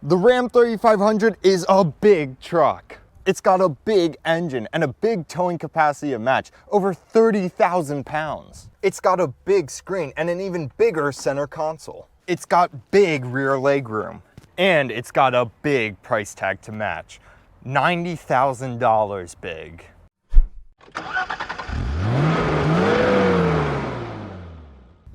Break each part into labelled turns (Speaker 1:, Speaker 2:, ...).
Speaker 1: The Ram 3500 is a big truck. It's got a big engine and a big towing capacity to match, over 30,000 pounds. It's got a big screen and an even bigger center console. It's got big rear legroom. And it's got a big price tag to match, $90,000 big.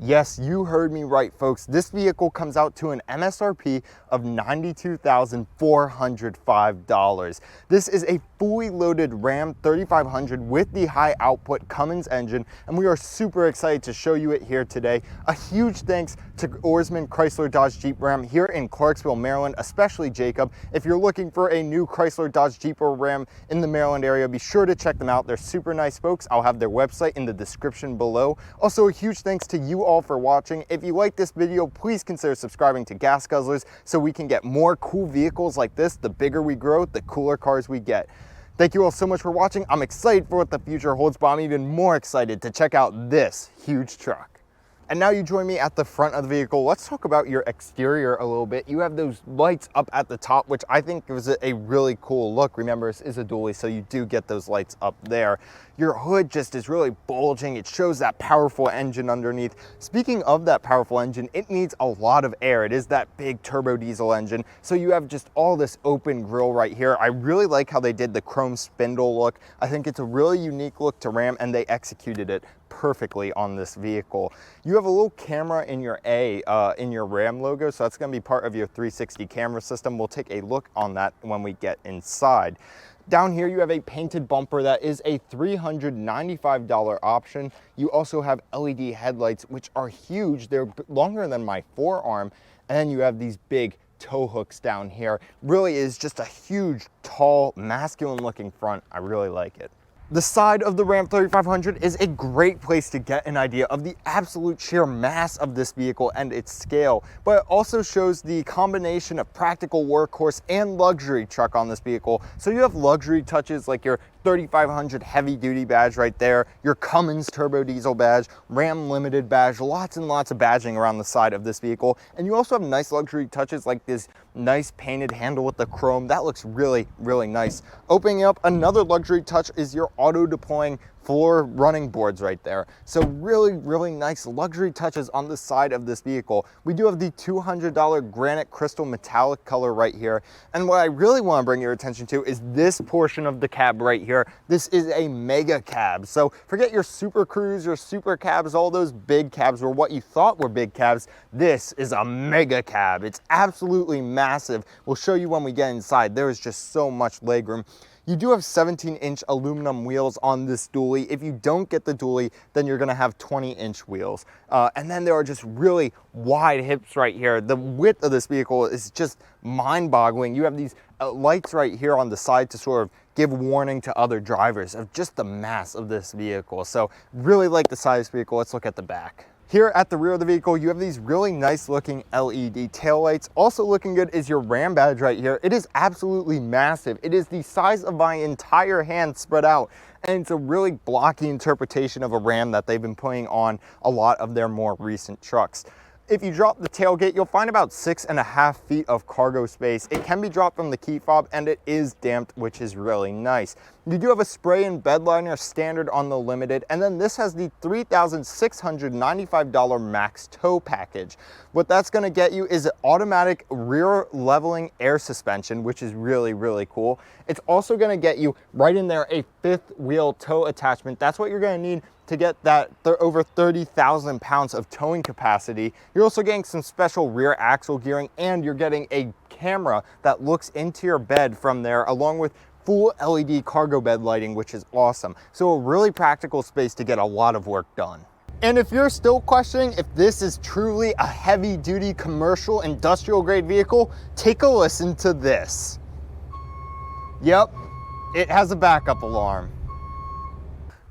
Speaker 1: Yes, you heard me right, folks. This vehicle comes out to an MSRP of $92,405. This is a fully loaded Ram 3500 with the high output Cummins engine, and we are super excited to show you it here today. A huge thanks to Oarsman Chrysler Dodge Jeep Ram here in Clarksville, Maryland, especially Jacob. If you're looking for a new Chrysler Dodge Jeep or Ram in the Maryland area, be sure to check them out. They're super nice folks. I'll have their website in the description below. Also, a huge thanks to you all for watching. If you like this video, please consider subscribing to Gas Guzzlers so we can get more cool vehicles like this. The bigger we grow, the cooler cars we get. Thank you all so much for watching. I'm excited for what the future holds, but I'm even more excited to check out this huge truck. And now you join me at the front of the vehicle. Let's talk about your exterior a little bit. You have those lights up at the top, which I think was a really cool look. Remember, this is a dually, so you do get those lights up there. Your hood just is really bulging. It shows that powerful engine underneath. Speaking of that powerful engine, it needs a lot of air. It is that big turbo diesel engine, so you have just all this open grille right here. I really like how they did the chrome spindle look. I think it's a really unique look to Ram, and they executed it perfectly on this vehicle. You have a little camera in your in your Ram logo, so that's going to be part of your 360 camera system. We'll take a look on that when we get inside. Down here you have a painted bumper that is a $395 option. You also have LED headlights, which are huge. They're longer than my forearm, and then you have these big tow hooks down here. Really is just a huge, tall, masculine looking front. I really like it. The side of the Ram 3500 is a great place to get an idea of the absolute sheer mass of this vehicle and its scale, but it also shows the combination of practical workhorse and luxury truck on this vehicle. So you have luxury touches like your 3500 heavy duty badge right there, your Cummins turbo diesel badge, Ram limited badge, lots and lots of badging around the side of this vehicle. And you also have nice luxury touches like this nice painted handle with the chrome. That looks really, really nice. Opening up, another luxury touch is your auto deploying floor running boards right there. So really, really nice luxury touches on the side of this vehicle. We do have the $200 granite crystal metallic color right here. And what I really want to bring your attention to is this portion of the cab right here. This is a mega cab. So forget your Super Cruise, your super cabs, all those big cabs were what you thought were big cabs. This is a mega cab. It's absolutely massive. We'll show you when we get inside. There is just so much legroom. You do have 17-inch aluminum wheels on this dually. If you don't get the dually, then you're gonna have 20-inch wheels. And then there are just really wide hips right here. The width of this vehicle is just mind-boggling. You have these lights right here on the side to sort of give warning to other drivers of just the mass of this vehicle. So really like the side of this vehicle. Let's look at the back. Here at the rear of the vehicle, you have these really nice looking LED taillights. Also looking good is your Ram badge right here. It is absolutely massive. It is the size of my entire hand spread out. And it's a really blocky interpretation of a Ram that they've been putting on a lot of their more recent trucks. If you drop the tailgate, you'll find about 6.5 feet of cargo space. It can be dropped from the key fob, and it is damped, which is really nice. You do have a spray-in bed liner standard on the Limited, and then this has the $3,695 max tow package. What that's gonna get you is an automatic rear leveling air suspension, which is really, really cool. It's also gonna get you right in there a fifth wheel tow attachment. That's what you're gonna need to get that over 30,000 pounds of towing capacity. You're also getting some special rear axle gearing, and you're getting a camera that looks into your bed from there, along with full LED cargo bed lighting, which is awesome. So a really practical space to get a lot of work done. And if you're still questioning if this is truly a heavy duty commercial industrial grade vehicle, take a listen to this. Yep, it has a backup alarm.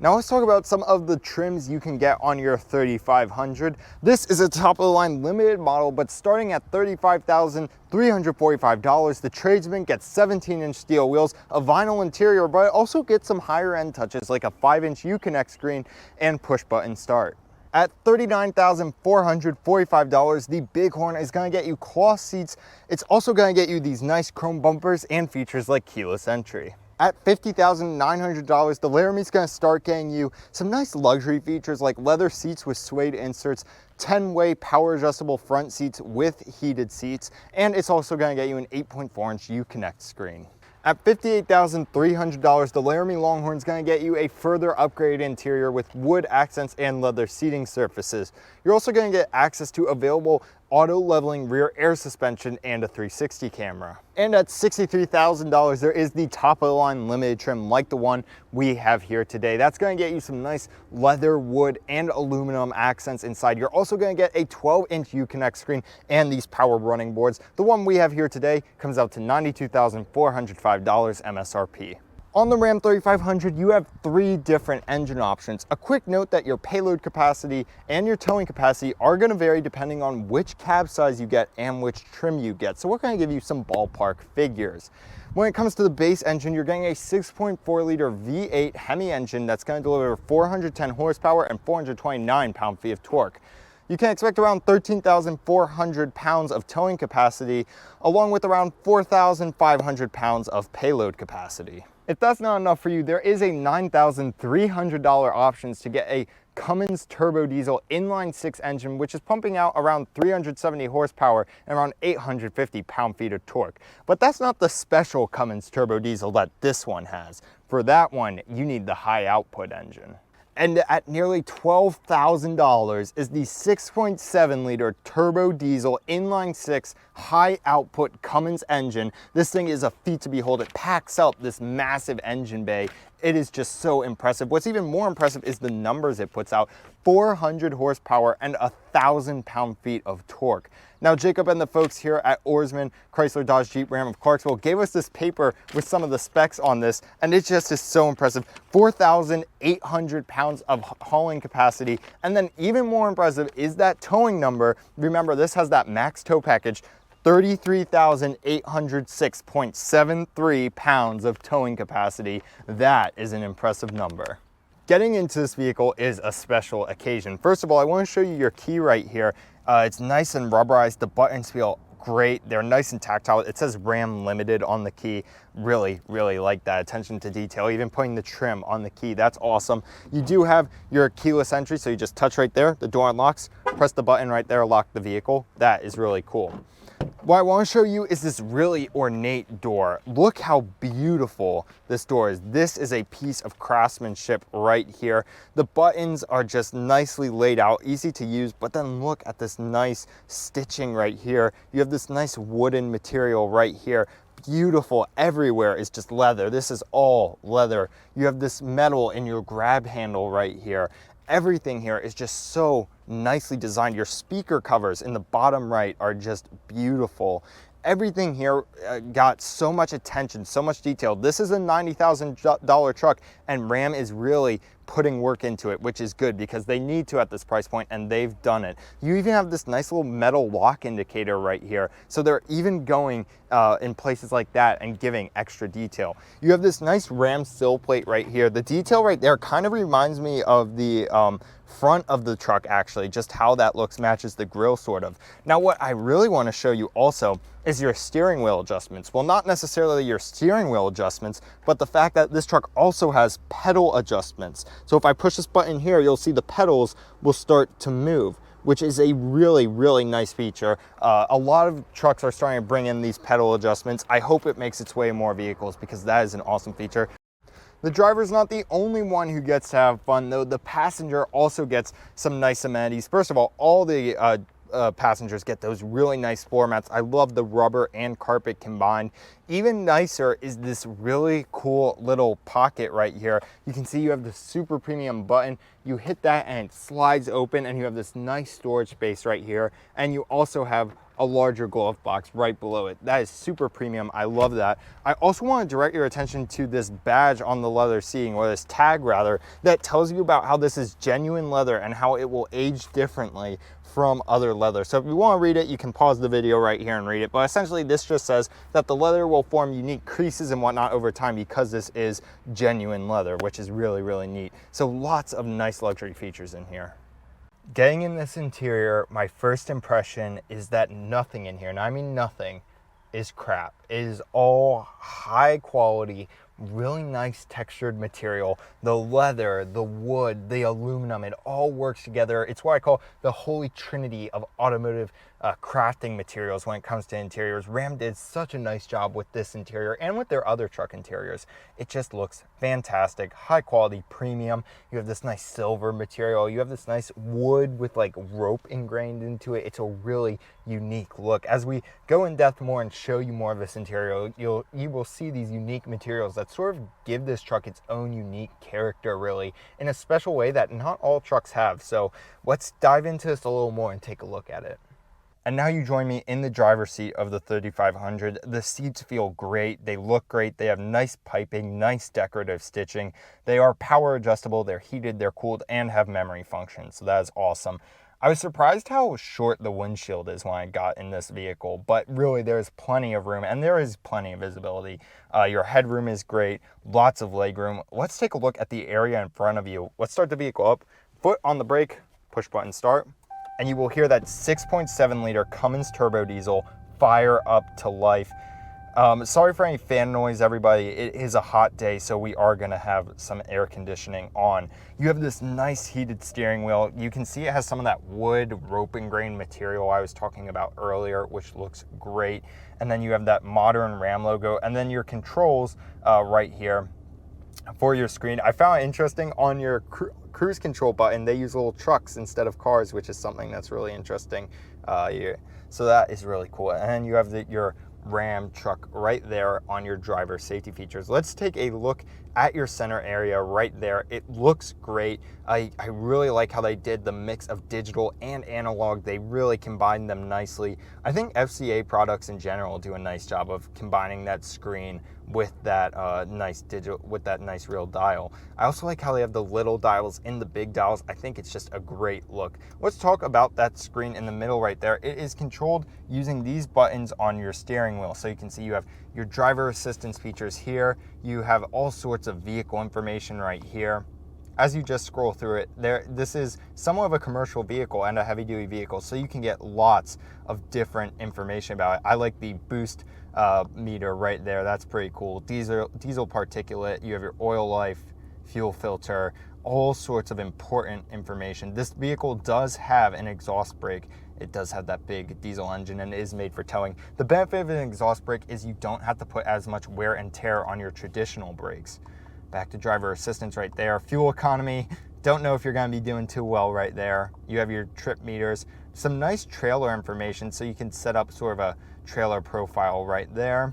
Speaker 1: Now let's talk about some of the trims you can get on your 3500. This is a top of the line limited model, but starting at $35,345, the tradesman gets 17-inch steel wheels, a vinyl interior, but it also gets some higher end touches like a 5-inch Uconnect screen and push button start. At $39,445, the Bighorn is going to get you cloth seats. It's also going to get you these nice chrome bumpers and features like keyless entry. At $50,900, the Laramie is going to start getting you some nice luxury features like leather seats with suede inserts, 10-way power adjustable front seats with heated seats, and it's also going to get you an 8.4-inch Uconnect screen. At $58,300, the Laramie Longhorn is going to get you a further upgraded interior with wood accents and leather seating surfaces. You're also going to get access to available auto leveling rear air suspension and a 360 camera. And at $63,000, there is the top of the line limited trim like the one we have here today. That's going to get you some nice leather, wood, and aluminum accents inside. You're also going to get a 12-inch Uconnect screen and these power running boards. The one we have here today comes out to $92,405 MSRP. On the Ram 3500, you have 3 different engine options. A quick note that your payload capacity and your towing capacity are going to vary depending on which cab size you get and which trim you get. So we're going to give you some ballpark figures. When it comes to the base engine, you're getting a 6.4 liter V8 Hemi engine that's going to deliver 410 horsepower and 429 pound-feet of torque. You can expect around 13,400 pounds of towing capacity, along with around 4,500 pounds of payload capacity. If that's not enough for you, there is a $9,300 options to get a Cummins turbo diesel inline-6 engine, which is pumping out around 370 horsepower and around 850 pound-feet of torque. But that's not the special Cummins turbo diesel that this one has. For that one, you need the high output engine. And at nearly $12,000 is the 6.7 liter turbo diesel inline-6 high output Cummins engine. This thing is a feat to behold. It packs up this massive engine bay. It is just so impressive. What's even more impressive is the numbers it puts out. 400 horsepower and 1,000 pound-feet of torque. Now, Jacob and the folks here at Ourisman Chrysler Dodge Jeep Ram of Clarksville gave us this paper with some of the specs on this, and it just is so impressive. 4,800 pounds of hauling capacity, and then even more impressive is that towing number. Remember, this has that max tow package, 33,806.73 pounds of towing capacity. That is an impressive number. Getting into this vehicle is a special occasion. First of all, I want to show you your key right here. It's nice and rubberized. The buttons feel great. They're nice and tactile. It says Ram Limited on the key. Really, really like that attention to detail. Even putting the trim on the key, that's awesome. You do have your keyless entry, so you just touch right there. The door unlocks. Press the button right there, lock the vehicle. That is really cool. What I want to show you is this really ornate door. Look how beautiful this door is. This is a piece of craftsmanship right here. The buttons are just nicely laid out, easy to use, but then look at this nice stitching right here. You have this nice wooden material right here. Beautiful. Everywhere is just leather. This is all leather. You have this metal in your grab handle right here. Everything here is just so nicely designed. Your speaker covers in the bottom right are just beautiful. Everything here got so much attention, so much detail. This is a $90,000 truck, and Ram is really putting work into it, which is good because they need to at this price point, and they've done it. You even have this nice little metal lock indicator right here. So they're even going in places like that and giving extra detail. You have this nice Ram sill plate right here. The detail right there kind of reminds me of the front of the truck, actually, just how that looks matches the grille sort of. Now, what I really want to show you also is your steering wheel adjustments. Well, not necessarily your steering wheel adjustments, but the fact that this truck also has pedal adjustments. So if I push this button here, you'll see the pedals will start to move, which is a really, really nice feature. A lot of trucks are starting to bring in these pedal adjustments. I hope it makes its way in more vehicles because that is an awesome feature. The driver's not the only one who gets to have fun, though. The passenger also gets some nice amenities. First of all the passengers get those really nice floor mats. I love the rubber and carpet combined. Even nicer is this really cool little pocket right here. You can see you have the super premium button. You hit that and it slides open, and you have this nice storage space right here. And you also have a larger glove box right below it. That is super premium. I love that. I also want to direct your attention to this badge on the leather seating, or this tag rather, that tells you about how this is genuine leather and how it will age differently from other leather. So if you want to read it, you can pause the video right here and read it. But essentially, this just says that the leather will form unique creases and whatnot over time because this is genuine leather, which is really, really neat. So lots of nice luxury features in here. Getting in this interior, my first impression is that nothing in here, and I mean nothing, is crap. It is all high quality, really nice textured material. The leather, the wood, the aluminum, it all works together. It's what I call the holy trinity of automotive crafting materials when it comes to interiors. Ram did such a nice job with this interior and with their other truck interiors. It just looks fantastic, high quality, premium. You have this nice silver material. You have this nice wood with like rope ingrained into it. It's a really unique look. As we go in depth more and show you more of this interior, you will see these unique materials that sort of give this truck its own unique character, really, in a special way that not all trucks have. So let's dive into this a little more and take a look at it. And now you join me in the driver's seat of the 3500. The seats feel great. They look great. They have nice piping, nice decorative stitching. They are power adjustable. They're heated, they're cooled, and have memory function. So that is awesome. I was surprised how short the windshield is when I got in this vehicle, but really there's plenty of room and there is plenty of visibility. Your headroom is great, lots of legroom. Let's take a look at the area in front of you. Let's start the vehicle up. Foot on the brake, push button start. And you will hear that 6.7 liter Cummins turbo diesel fire up to life. Sorry for any fan noise, everybody. It is a hot day, so we are gonna have some air conditioning on. You have this nice heated steering wheel. You can see it has some of that wood rope ingrained material I was talking about earlier, which looks great. And then you have that modern Ram logo, and then your controls right here for your screen. I found it interesting on your cruise control button, they use little trucks instead of cars, which is something that's really interesting. So that is really cool. And then you have your Ram truck right there on your driver safety features. Let's take a look at your center area right there. It looks great. I really like how they did the mix of digital and analog. They really combined them nicely. I think FCA products in general do a nice job of combining that screen with that nice digital, with that nice real dial. I also like how they have the little dials in the big dials. I think it's just a great look. Let's talk about that screen in the middle right there. It is controlled using these buttons on your steering wheel. So you can see you have your driver assistance features here. You have all sorts of vehicle information right here. As you just scroll through it, this is somewhat of a commercial vehicle and a heavy duty vehicle, so you can get lots of different information about it. I like the boost meter right there. That's pretty cool. Diesel particulate. You have your oil life, fuel filter, all sorts of important information. This vehicle does have an exhaust brake. It does have that big diesel engine and is made for towing. The benefit of an exhaust brake is you don't have to put as much wear and tear on your traditional brakes. Back to driver assistance right there. Fuel economy, don't know if you're gonna be doing too well right there. You have your trip meters, some nice trailer information, so you can set up sort of a trailer profile right there.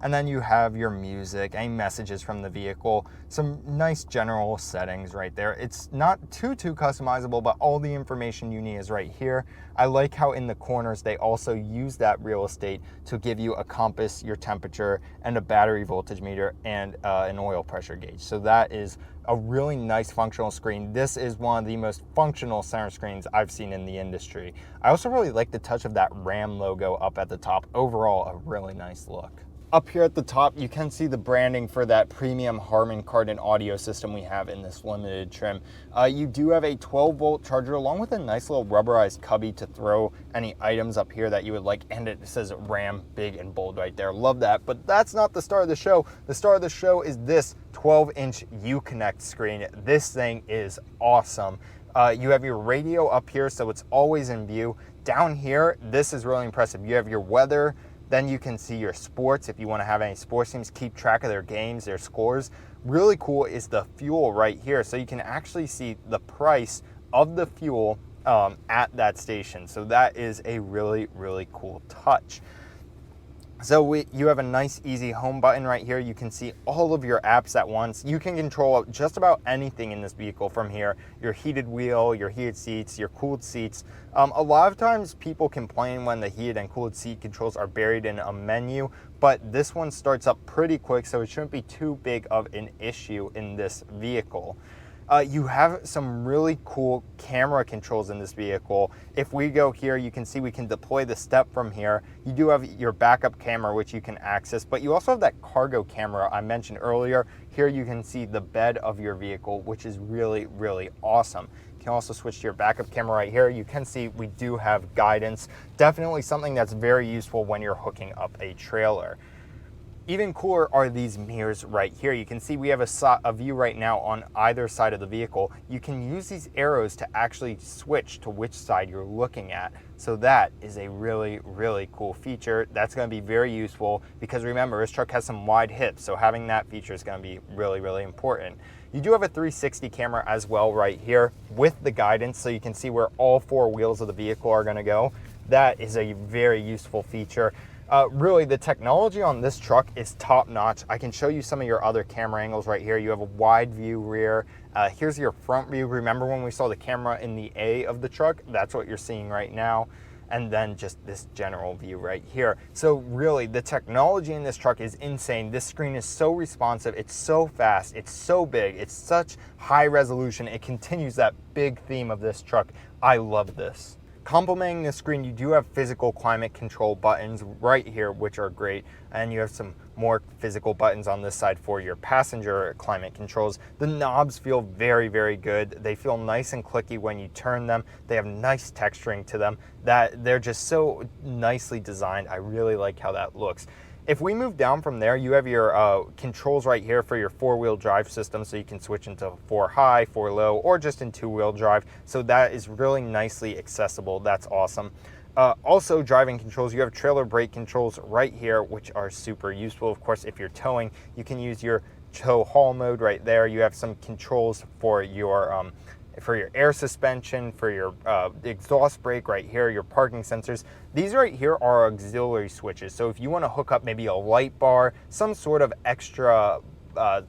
Speaker 1: And then you have your music, any messages from the vehicle, some nice general settings right there. It's not too customizable, but all the information you need is right here. I like how in the corners they also use that real estate to give you a compass, your temperature, and a battery voltage meter, and an oil pressure gauge. So that is a really nice functional screen. This is one of the most functional center screens I've seen in the industry. I also really like the touch of that Ram logo up at the top. Overall, a really nice look. Up here at the top, you can see the branding for that premium Harman Kardon audio system we have in this limited trim. You do have a 12-volt charger along with a nice little rubberized cubby to throw any items up here that you would like, and it says Ram big and bold right there. Love that, but that's not the star of the show. The star of the show is this 12-inch Uconnect screen. This thing is awesome. You have your radio up here, so it's always in view. Down here, this is really impressive. You have your weather. Then you can see your sports. If you want to have any sports teams keep track of their games, their scores. Really cool is the fuel right here. So you can actually see the price of the fuel at that station. So that is a really, really cool touch. So you have a nice easy home button right here. You can see all of your apps at once. You can control just about anything in this vehicle from here. Your heated wheel, your heated seats, your cooled seats. A lot of times people complain when the heated and cooled seat controls are buried in a menu, but this one starts up pretty quick, so it shouldn't be too big of an issue in this vehicle. You have some really cool camera controls in this vehicle. If we go here, you can see we can deploy the step from here. You do have your backup camera, which you can access, but you also have that cargo camera I mentioned earlier. Here you can see the bed of your vehicle, which is really, really awesome. You can can also switch to your backup camera right here. You can see we do have guidance. Definitely something that's very useful when you're hooking up a trailer. Even cooler are these mirrors right here. You can see we have a view right now on either side of the vehicle. You can use these arrows to actually switch to which side you're looking at. So that is a really, really cool feature. That's gonna be very useful because remember, this truck has some wide hips, so having that feature is gonna be really, really important. You do have a 360 camera as well right here with the guidance, so you can see where all four wheels of the vehicle are gonna go. That is a very useful feature. Really, the technology on this truck is top notch. I can show you some of your other camera angles right here. You have a wide view rear. Here's your front view. Remember when we saw the camera in the A of the truck? That's what you're seeing right now. And then just this general view right here. So really, the technology in this truck is insane. This screen is so responsive. It's so fast. It's so big. It's such high resolution. It continues that big theme of this truck. I love this. Complementing the screen, you do have physical climate control buttons right here, which are great. And you have some more physical buttons on this side for your passenger climate controls. The knobs feel very, very good. They feel nice and clicky when you turn them. They have nice texturing to them. That they're just so nicely designed. I really like how that looks. If we move down from there, you have your controls right here for your four-wheel drive system, so you can switch into 4 high, 4 low, or just in 2-wheel drive. So that is really nicely accessible. That's awesome. Also, driving controls, you have trailer brake controls right here, which are super useful. Of course, if you're towing, you can use your tow haul mode right there. You have some controls for your air suspension, for your exhaust brake right here, your parking sensors. These right here are auxiliary switches. So if you want to hook up maybe a light bar, some sort of extra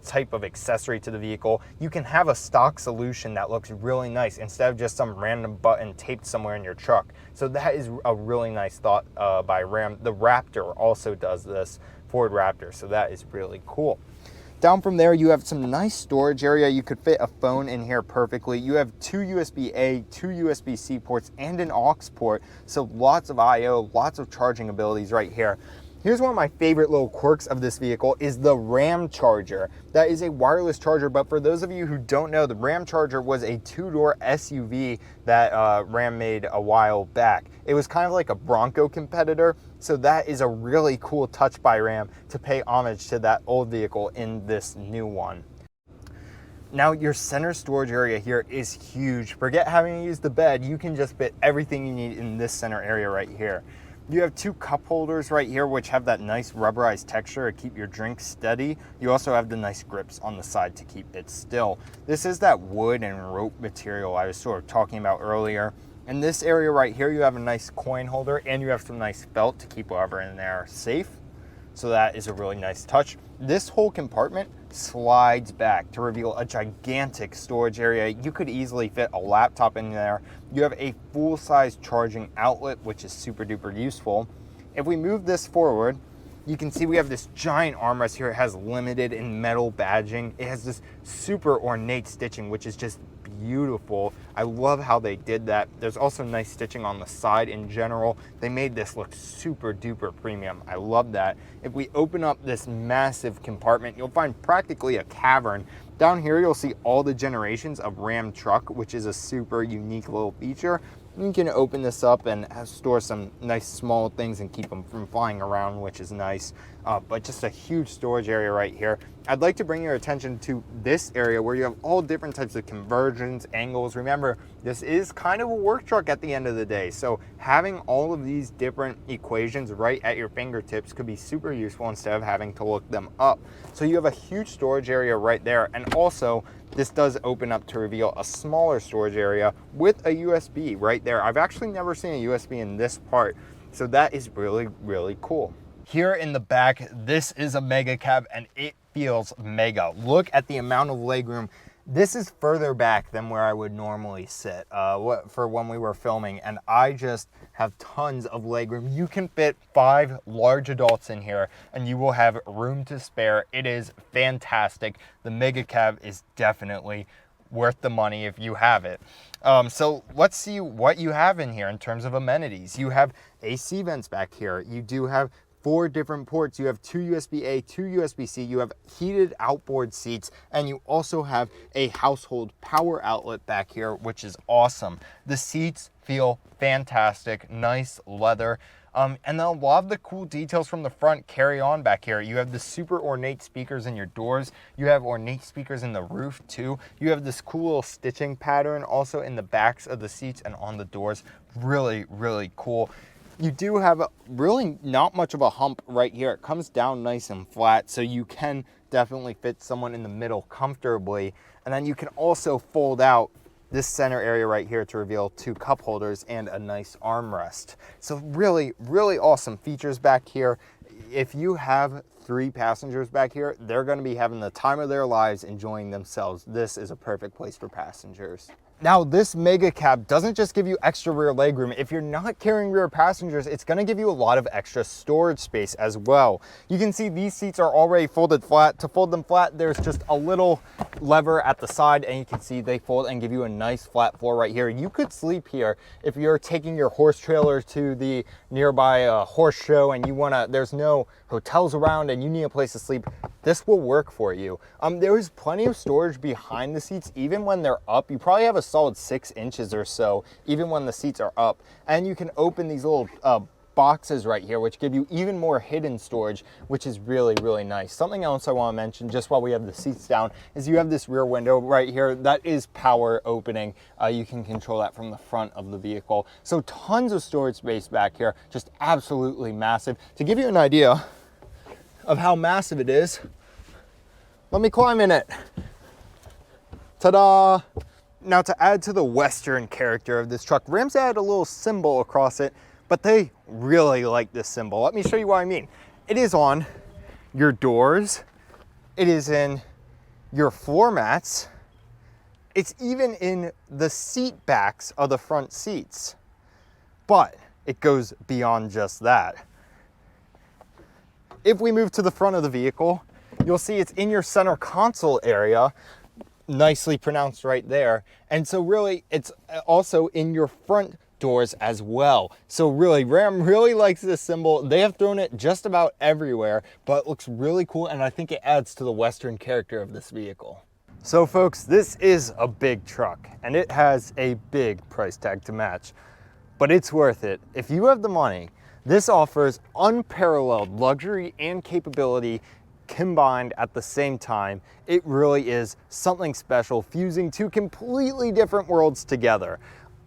Speaker 1: type of accessory to the vehicle, you can have a stock solution that looks really nice instead of just some random button taped somewhere in your truck. So that is a really nice thought by Ram. The Raptor also does this, Ford Raptor, so that is really cool. Down from there, you have some nice storage area. You could fit a phone in here perfectly. You have 2 USB-A, 2 USB-C ports, and an aux port. So lots of I/O, lots of charging abilities right here. Here's one of my favorite little quirks of this vehicle is the Ram Charger. That is a wireless charger, but for those of you who don't know, the Ram Charger was a 2-door SUV that Ram made a while back. It was kind of like a Bronco competitor, so that is a really cool touch by Ram to pay homage to that old vehicle in this new one. Now your center storage area here is huge. Forget having to use the bed, you can just fit everything you need in this center area right here. You have 2 cup holders right here, which have that nice rubberized texture to keep your drink steady. You also have the nice grips on the side to keep it still. This is that wood and rope material I was sort of talking about earlier. In this area right here, you have a nice coin holder and you have some nice felt to keep whatever in there safe. So that is a really nice touch. This whole compartment slides back to reveal a gigantic storage area. You could easily fit a laptop in there. You have a full-size charging outlet, which is super duper useful. If we move this forward, you can see we have this giant armrest here. It has limited and metal badging. It has this super ornate stitching, which is just beautiful. I love how they did that. There's also nice stitching on the side in general. They made this look super duper premium. I love that. If we open up this massive compartment, you'll find practically a cavern. Down here, you'll see all the generations of Ram truck, which is a super unique little feature. You can open this up and store some nice small things and keep them from flying around, which is nice. But just a huge storage area right here. I'd like to bring your attention to this area where you have all different types of conversions, angles. Remember, this is kind of a work truck at the end of the day. So having all of these different equations right at your fingertips could be super useful instead of having to look them up. So you have a huge storage area right there. And also, this does open up to reveal a smaller storage area with a USB right there. I've actually never seen a USB in this part, so that is really, really cool. Here in the back, this is a mega cab and it feels mega. Look at the amount of legroom. This is further back than where I would normally sit for when we were filming, and I just have tons of legroom. You can fit 5 large adults in here and you will have room to spare. It is fantastic. The mega cab is definitely worth the money if you have it. So let's see what you have in here in terms of amenities. You have AC vents back here. You do have 4 different ports. You have 2 USB-A, 2 USB-C, you have heated outboard seats, and you also have a household power outlet back here, which is awesome. The seats feel fantastic, nice leather. And then a lot of the cool details from the front carry on back here. You have the super ornate speakers in your doors. You have ornate speakers in the roof too. You have this cool little stitching pattern also in the backs of the seats and on the doors. Really, really cool. You do have really not much of a hump right here. It comes down nice and flat, so you can definitely fit someone in the middle comfortably. And then you can also fold out this center area right here to reveal 2 cup holders and a nice armrest. So really, really awesome features back here. If you have 3 passengers back here, they're gonna be having the time of their lives enjoying themselves. This is a perfect place for passengers. Now, this mega cab doesn't just give you extra rear legroom. If you're not carrying rear passengers, it's gonna give you a lot of extra storage space as well. You can see these seats are already folded flat. To fold them flat, there's just a little lever at the side, and you can see they fold and give you a nice flat floor right here. You could sleep here if you're taking your horse trailer to the nearby horse show and there's no hotels around and you need a place to sleep. This will work for you. There is plenty of storage behind the seats, even when they're up. You probably have a solid 6 inches or so, even when the seats are up. And you can open these little boxes right here, which give you even more hidden storage, which is really, really nice. Something else I want to mention just while we have the seats down is you have this rear window right here. That is power opening. You can control that from the front of the vehicle. So tons of storage space back here, just absolutely massive. To give you an idea of how massive it is, let me climb in it. Ta-da! Now, to add to the Western character of this truck, Ram's added a little symbol across it, but they really like this symbol. Let me show you what I mean. It is on your doors. It is in your floor mats. It's even in the seat backs of the front seats. But it goes beyond just that. If we move to the front of the vehicle, you'll see it's in your center console area, nicely pronounced right there. And so really, it's also in your front doors as well. So really, Ram really likes this symbol. They have thrown it just about everywhere, but it looks really cool, and I think it adds to the Western character of this vehicle. So folks, this is a big truck, and it has a big price tag to match, but it's worth it. If you have the money, this offers unparalleled luxury and capability combined at the same time. It really is something special, fusing 2 completely different worlds together.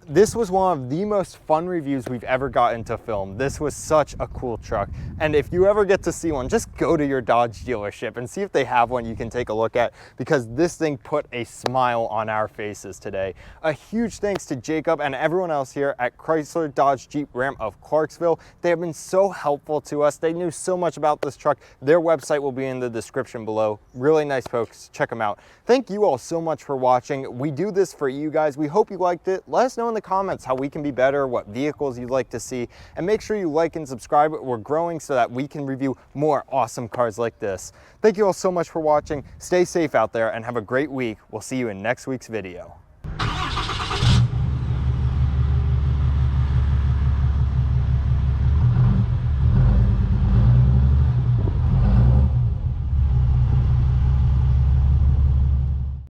Speaker 1: This was one of the most fun reviews we've ever gotten to film. This was such a cool truck. And if you ever get to see one, just go to your Dodge dealership and see if they have one you can take a look at, because this thing put a smile on our faces today. A huge thanks to Jacob and everyone else here at Chrysler Dodge Jeep Ram of Clarksville. They have been so helpful to us. They knew so much about this truck. Their website will be in the description below. Really nice folks. Check them out. Thank you all so much for watching. We do this for you guys. We hope you liked it. Let us know in the comments how we can be better, what vehicles you'd like to see, and make sure you like and subscribe. We're growing so that we can review more awesome cars like this. Thank you all so much for watching. Stay safe out there and have a great week. We'll see you in next week's video.